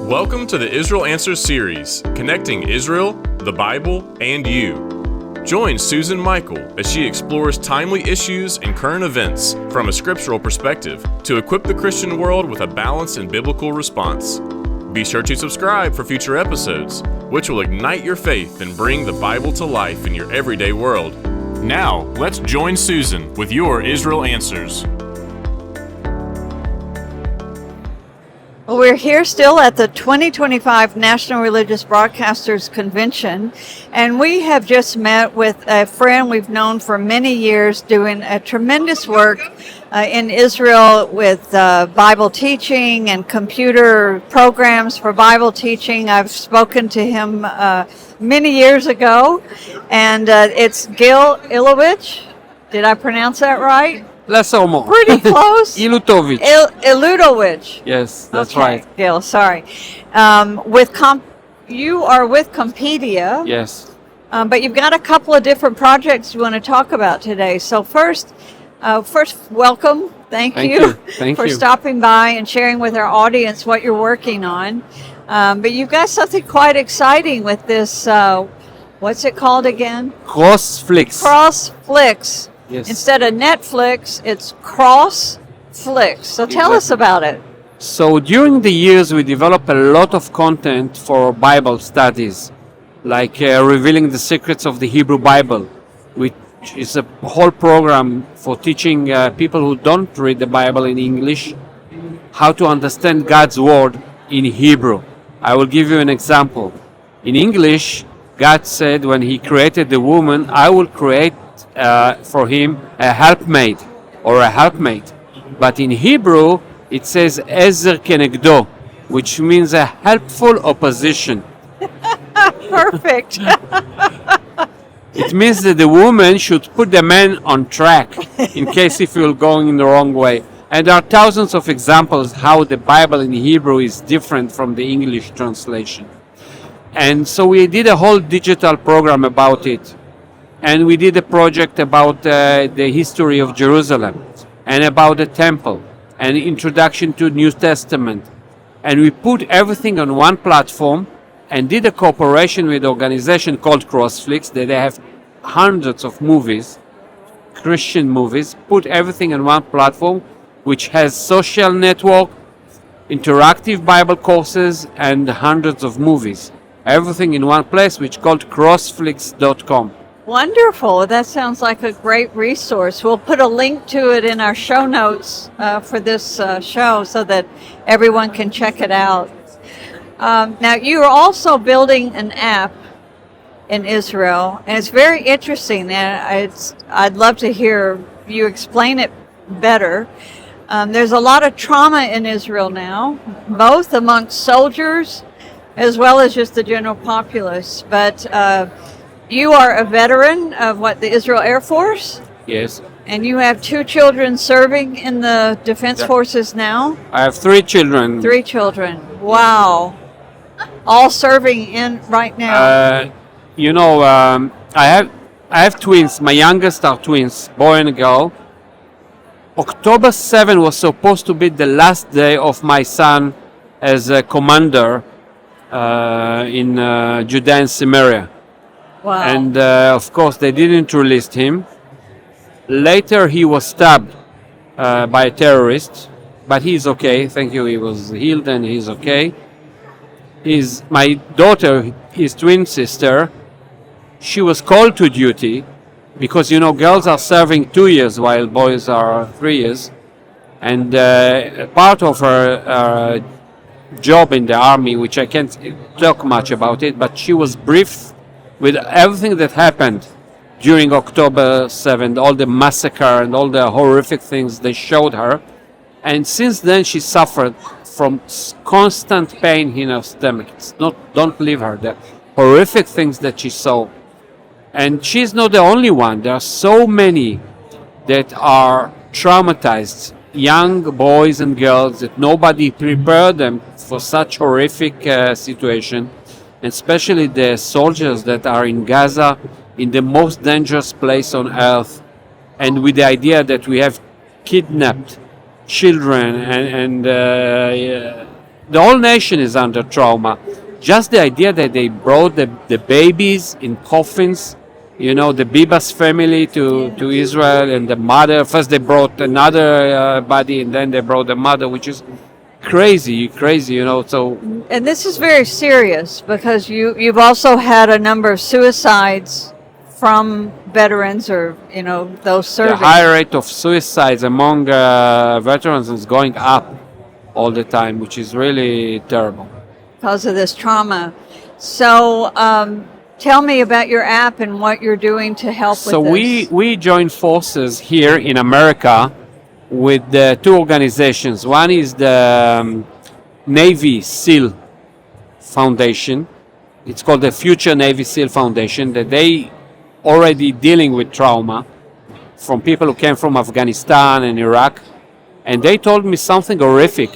Welcome to the Israel Answers series, connecting Israel, the Bible, and you. Join Susan Michael as she explores timely issues and current events from a scriptural perspective to equip the Christian world with a balanced and biblical response. Be sure to subscribe for future episodes, which will ignite your faith and bring the Bible to life in your everyday world. Now, let's join Susan with your Israel Answers. Well, we're here still at the 2025 National Religious Broadcasters Convention, and we have just met with a friend we've known for many years doing a tremendous work in Israel with Bible teaching and computer programs for Bible teaching. I've spoken to him many years ago, and it's Gil Ilutowich. Did I pronounce that right? Less or more. Pretty close. Ilutowich. Ilutowich. Yes, that's okay, right. Gil, sorry. You are with Compedia. Yes. But you've got a couple of different projects you want to talk about today. So first, welcome. Thank you for stopping by and sharing with our audience what you're working on. But you've got something quite exciting with this. What's it called again? Crossflix. Crossflix. Yes. Instead of Netflix, it's Crossflix. So tell us about it. So during the years, we developed a lot of content for Bible studies, like revealing the secrets of the Hebrew Bible, which is a whole program for teaching people who don't read the Bible in English how to understand God's word in Hebrew. I will give you an example. In English, God said when He created the woman, I will create for him a helpmate or a helpmate. But in Hebrew, it says ezer kenegdo, which means a helpful opposition. Perfect. It means that the woman should put the man on track in case if you're going in the wrong way. And there are thousands of examples how the Bible in Hebrew is different from the English translation. And so we did a whole digital program about it. And we did a project about the history of Jerusalem and about the temple and introduction to New Testament. And we put everything on one platform and did a cooperation with an organization called Crossflix that they have hundreds of movies, Christian movies, put everything on one platform which has social network, interactive Bible courses, and hundreds of movies. Everything in one place, which is called crossflix.com. Wonderful. That sounds like a great resource. We'll put a link to it in our show notes for this show so that everyone can check it out. Now, you're also building an app in Israel, and it's very interesting. And I'd love to hear you explain it better. There's a lot of trauma in Israel now, both amongst soldiers as well as just the general populace. But you are a veteran of the Israel Air Force? Yes. And you have 2 children serving in the Defense Forces now? I have 3 children. 3 children. Wow. All serving in right now. I have twins. My youngest are twins, boy and a girl. October 7 was supposed to be the last day of my son as a commander in Judea and Samaria. Wow. And of course, they didn't release him. Later, he was stabbed by a terrorist, but he's okay. Thank you. He was healed and he's okay. My daughter, his twin sister, she was called to duty because, girls are serving 2 years while boys are 3 years. And part of her job in the army, which I can't talk much about it, but she was briefed with everything that happened during October 7th, all the massacre and all the horrific things they showed her. And since then, she suffered from constant pain in her stomach. Don't believe her, the horrific things that she saw. And she's not the only one. There are so many that are traumatized, young boys and girls, that nobody prepared them for such horrific situation. Especially the soldiers that are in Gaza, in the most dangerous place on earth, and with the idea that we have kidnapped children and the whole nation is under trauma. Just the idea that they brought the babies in coffins, the Bibas family to Israel, and the mother. First they brought another body, and then they brought the mother, which is crazy. So And this is very serious because you've also had a number of suicides from veterans or those the serving. high rate of suicides among veterans is going up all the time, which is really terrible. Because of this trauma. So tell me about your app and what you're doing to help So with this. we joined forces here in America with two organizations. One is the Navy SEAL Foundation. It's called the Future Navy SEAL Foundation. That they already dealing with trauma from people who came from Afghanistan and Iraq. And they told me something horrific,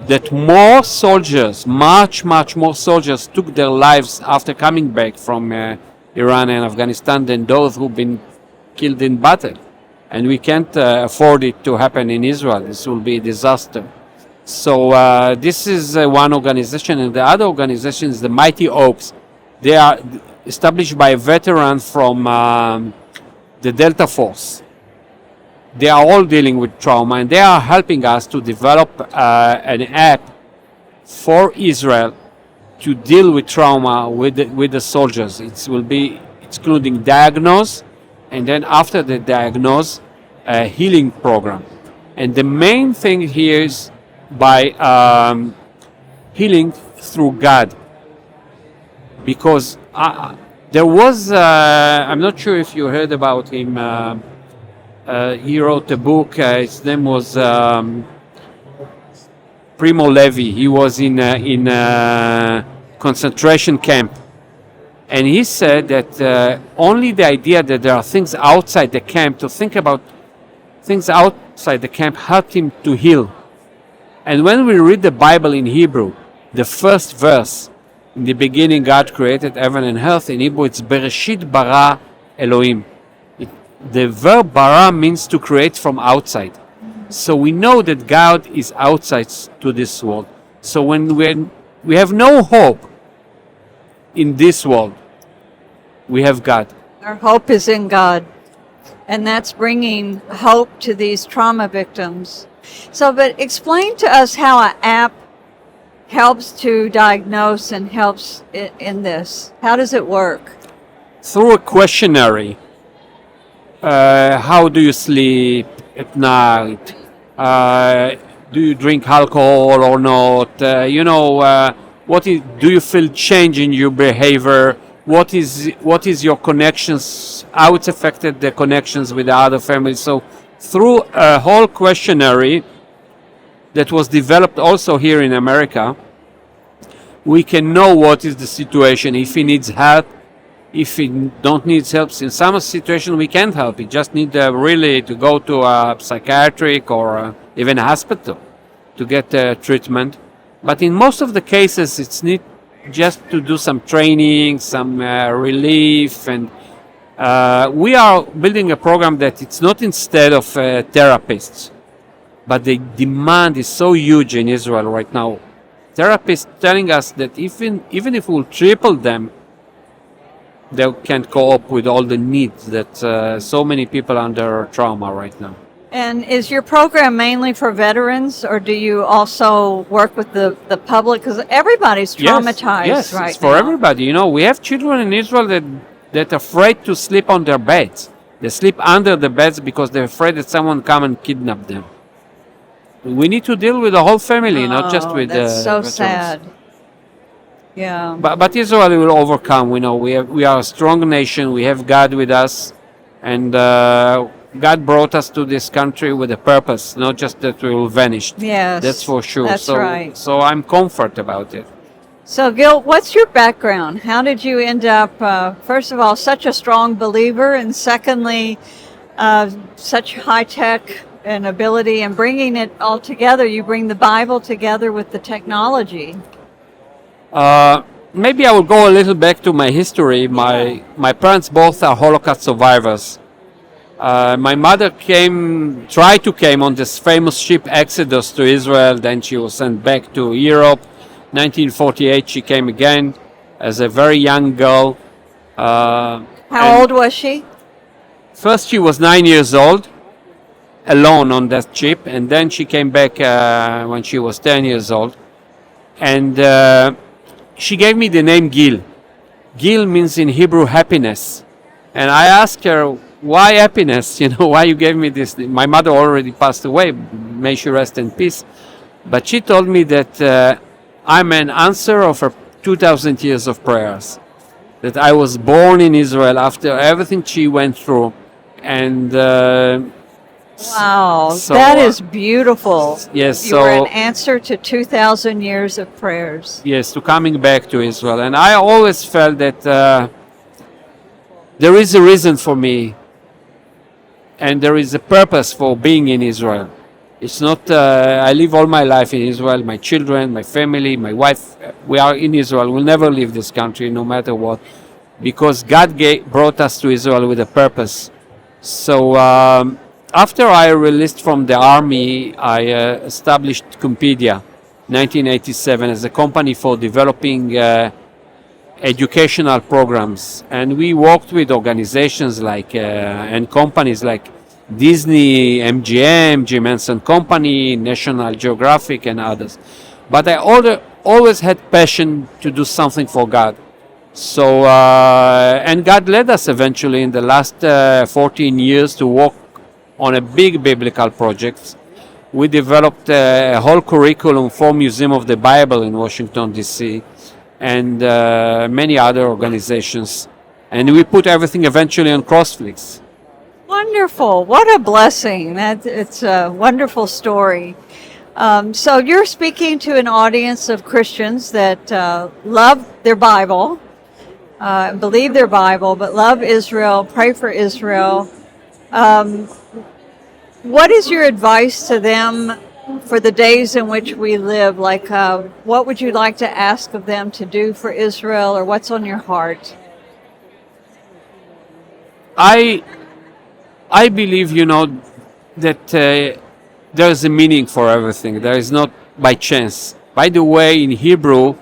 that more soldiers, much more soldiers took their lives after coming back from Iran and Afghanistan than those who've been killed in battle. And we can't afford it to happen in Israel. This will be a disaster. So this is one organization, and the other organization is the Mighty Oaks. They are established by a veteran from the Delta Force. They are all dealing with trauma, and they are helping us to develop an app for Israel to deal with trauma with the soldiers. It will be including diagnose, and then after the diagnose, a healing program. And the main thing here is by healing through God, because there was I'm not sure if you heard about him. He wrote a book. His name was Primo Levi. He was in a concentration camp, and he said that only the idea that there are things outside the camp, to think about things outside the camp, helped him to heal. And when we read the Bible in Hebrew, the first verse, in the beginning God created heaven and earth. In Hebrew it's Bereshit bara Elohim. The verb bara means to create from outside. So we know that God is outside to this world. So when we have no hope in this world, we have God. Our hope is in God. And that's bringing hope to these trauma victims. So, but explain to us how an app helps to diagnose and helps in this. How does it work? Through a questionnaire. How do you sleep at night? Do you drink alcohol or not? Do you feel change in your behavior? What is your connections? How it's affected the connections with the other families? So through a whole questionnaire that was developed also here in America, we can know what is the situation, if he needs help, if he don't need help. In some situation we can't help. We just need really to go to a psychiatric or even a hospital to get treatment. But in most of the cases, it's need just to do some training, some relief, and we are building a program that it's not instead of therapists, but the demand is so huge in Israel right now. Therapists telling us that even if we'll triple them, they can't cope with all the needs that so many people under trauma right now. And is your program mainly for veterans, or do you also work with the public? Because everybody's traumatized yes, right it's for now. everybody. We have children in Israel that are afraid to sleep on their beds. They sleep under the beds because they're afraid that someone come and kidnap them. We need to deal with the whole family, not just with that's so veterans. sad. Yeah. But Israel will overcome. We are a strong nation. We have God with us, and God brought us to this country with a purpose, not just that we will vanish. Yes. That's for sure. That's right. So I'm comfort about it. So, Gil, what's your background? How did you end up, first of all, such a strong believer, and secondly, such high tech and ability, and bringing it all together? You bring the Bible together with the technology. Maybe I will go a little back to my history. My parents both are Holocaust survivors. My mother tried to came on this famous ship Exodus to Israel. Then she was sent back to Europe. 1948, she came again as a very young girl. How old was she? First, she was 9 years old, alone on that ship, and then she came back when she was 10 years old. And she gave me the name Gil. Gil means in Hebrew happiness. And I asked her, why happiness? Why you gave me this? My mother already passed away, may she rest in peace. But she told me that I'm an answer of her 2,000 years of prayers. That I was born in Israel after everything she went through. And wow, so, that is beautiful. Yes, you were an answer to 2,000 years of prayers. Yes, to coming back to Israel. And I always felt that there is a reason for me, and there is a purpose for being in Israel. It's not, I live all my life in Israel, my children, my family, my wife, we are in Israel. We'll never leave this country, no matter what, because God brought us to Israel with a purpose. So after I released from the army, I established Compedia 1987 as a company for developing educational programs. And we worked with organizations like and companies like Disney, MGM, Jim Henson Company, National Geographic, and others. But I always had passion to do something for God. So, and God led us eventually in the last 14 years to work on a big biblical project. We developed a whole curriculum for Museum of the Bible in Washington, D.C., and many other organizations. And we put everything eventually on Crossflix. Wonderful. What a blessing. It's a wonderful story. So you're speaking to an audience of Christians that love their Bible, believe their Bible, but love Israel, pray for Israel. What is your advice to them for the days in which we live? Like, what would you like to ask of them to do for Israel, or what's on your heart? I believe, that there is a meaning for everything. There is not by chance. By the way, in Hebrew,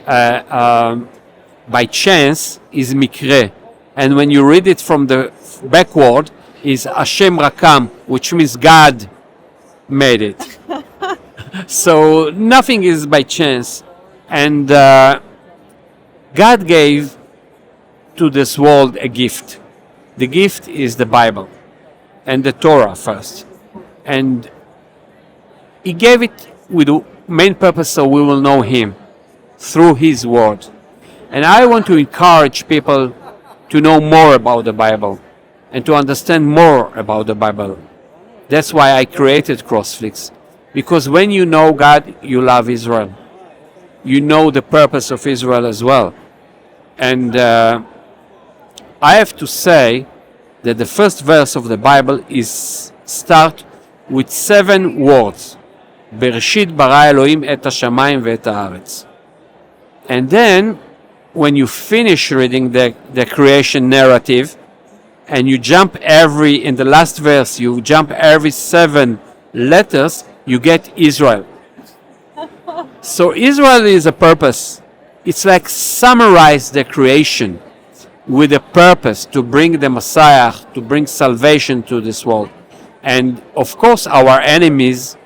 by chance is mikre. And when you read it from the backward, is Hashem Rakam, which means God made it. So nothing is by chance. And God gave to this world a gift. The gift is the Bible and the Torah first. And He gave it with the main purpose so we will know Him through His Word. And I want to encourage people to know more about the Bible and to understand more about the Bible. That's why I created Crossflix. Because when you know God, you love Israel. You know the purpose of Israel as well. And I have to say that the first verse of the Bible is start with 7 words. Bereshit bara Elohim et hashamayim ve'et haaretz. And then, when you finish reading the creation narrative, and you jump in the last verse, you jump every 7 letters, you get Israel. So Israel is a purpose. It's like summarize the creation with a purpose to bring the Messiah, to bring salvation to this world. And of course our enemies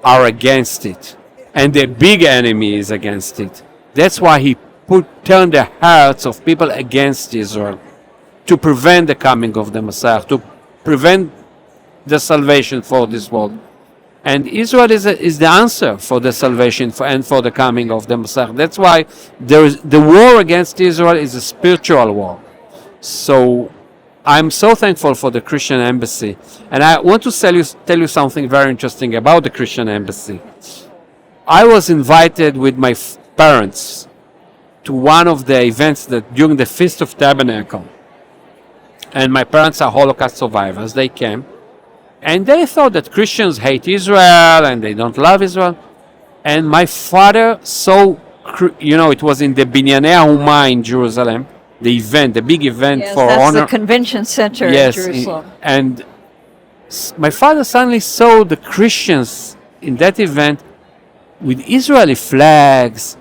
are against it. And the big enemy is against it. That's why he turned the hearts of people against Israel, to prevent the coming of the Messiah, to prevent the salvation for this world. And Israel is the answer for the salvation and for the coming of the Messiah. That's why the war against Israel is a spiritual war. So I'm so thankful for the Christian Embassy. And I want to tell you something very interesting about the Christian Embassy. I was invited with my parents to one of the events that during the Feast of Tabernacle. And my parents are Holocaust survivors. They came. And they thought that Christians hate Israel and they don't love Israel. And my father saw, it was in the Binyanei Ha'uma in Jerusalem, the event, the big event for that's honor. the convention center in Jerusalem. And my father suddenly saw the Christians in that event with Israeli flags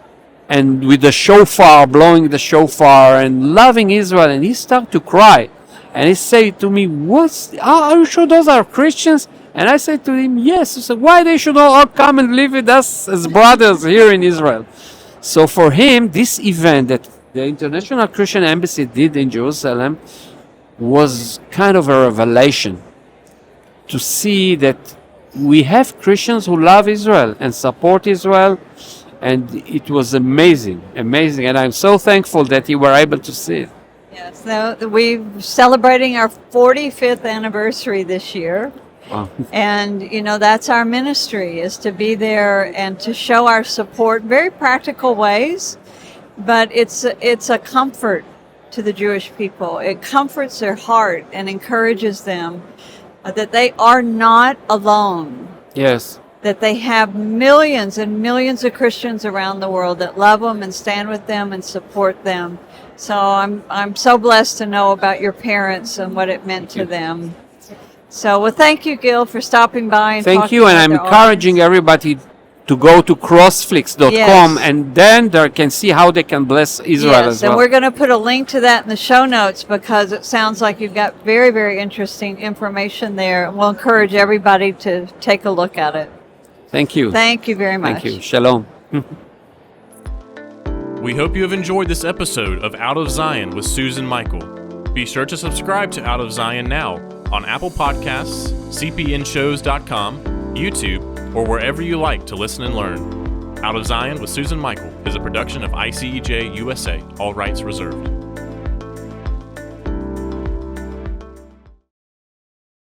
and with the shofar, blowing the shofar and loving Israel. And he started to cry. And he said to me, are you sure those are Christians? And I said to him, yes. He said, why they should all come and live with us as brothers here in Israel? So for him, this event that the International Christian Embassy did in Jerusalem was kind of a revelation to see that we have Christians who love Israel and support Israel. And it was amazing. And I'm so thankful that you were able to see it. Yes, we're celebrating our 45th anniversary this year. Wow. And, that's our ministry, is to be there and to show our support in very practical ways. But it's a comfort to the Jewish people. It comforts their heart and encourages them that they are not alone. Yes. That they have millions and millions of Christians around the world that love them and stand with them and support them. So I'm so blessed to know about your parents and what it meant to them. So, well, thank you, Gil, for stopping by and thank talking you, and about I'm your encouraging audience. everybody to go to crossflix.com, Yes. and then they can see how they can bless Israel Yes, as well. and we're going to put a link to that in the show notes because it sounds like you've got very, very interesting information there. We'll encourage everybody to take a look at it. Thank you. Thank you very much. Thank you. Shalom. We hope you have enjoyed this episode of Out of Zion with Susan Michael. Be sure to subscribe to Out of Zion now on Apple Podcasts, cpnshows.com, YouTube, or wherever you like to listen and learn. Out of Zion with Susan Michael is a production of ICEJ USA, all rights reserved.